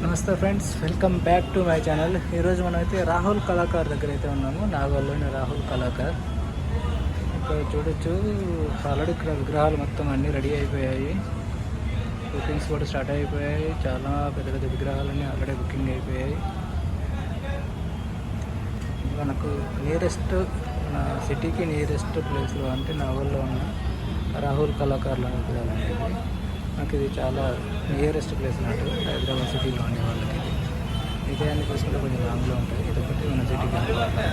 నమస్తే friends, welcome back to my channel. ఈరోజు మనమైతే రాహుల్ కళాకార్ దగ్గర అయితే ఉన్నాము. నాగోల్లోని రాహుల్ కళాకార్. ఇక్కడ చూడొచ్చు, ఆల్రెడీ ఇక్కడ విగ్రహాలు మొత్తం అన్నీ రెడీ అయిపోయాయి. బుకింగ్స్ కూడా స్టార్ట్ అయిపోయాయి. చాలా పెద్ద పెద్ద విగ్రహాలన్నీ ఆల్రెడీ బుకింగ్ అయిపోయాయి. మనకు నియరెస్ట్, మన సిటీకి నియరెస్ట్ ప్లేస్లో అంటే నాగోల్లో ఉన్న రాహుల్ కళాకారుల విగ్రహాలు అనేది నాకు ఇది చాలా నియరెస్ట్ ప్లేస్ అన్నట్టు. హైదరాబాద్ సిటీలో ఉండే వాళ్ళకి విజయాన్ని చూసుకుంటే కొంచెం లాంగ్లో ఉంటాయి. ఇదొకటి మన సిటీకి అనుకోవాలి.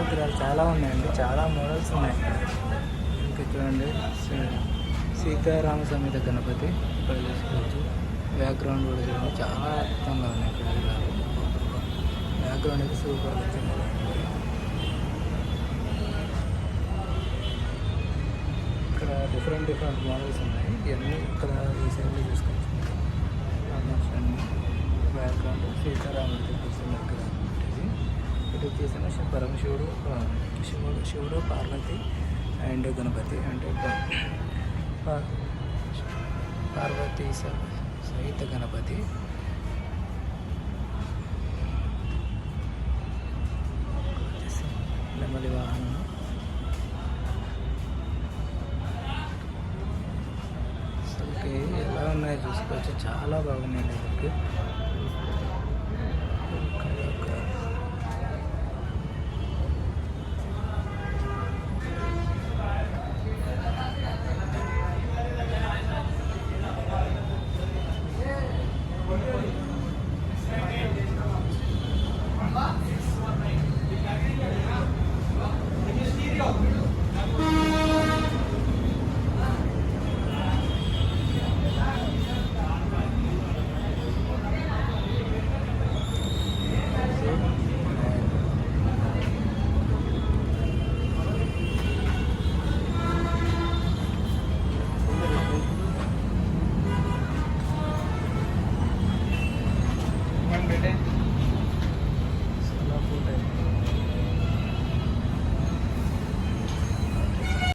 విగ్రహాలు చాలా ఉన్నాయండి, చాలా మోడల్స్ ఉన్నాయి. ఇంకా చూడండి, సీతారామ సమేత గణపతి ఇక్కడ చూసుకోవచ్చు. బ్యాక్గ్రౌండ్ కూడా చూడండి, చాలా అద్భుతంగా ఉన్నాయి. ఇక్కడ విగ్రహాలు బ్యాక్గ్రౌండ్ అయితే సూపర్ వచ్చింది. ఇక్కడ డిఫరెంట్ మోడల్స్ ఉన్నాయి. ఇవన్నీ ఇక్కడ ఈ సైడ్లో చూసుకోవచ్చు. బ్యాక్గ్రౌండ్ సీతారాముడు చూస్తున్నారు. ఇది వచ్చేసిన పరమశివుడు, శివుడు, పార్వతి అండ్ గణపతి, అంటే పార్వతీ సహిత గణపతి. నెమలి వాహనం. అసలుకి ఎలా ఉన్నాయో చూసుకోవచ్చు, చాలా బాగున్నాయండి. అసలుకి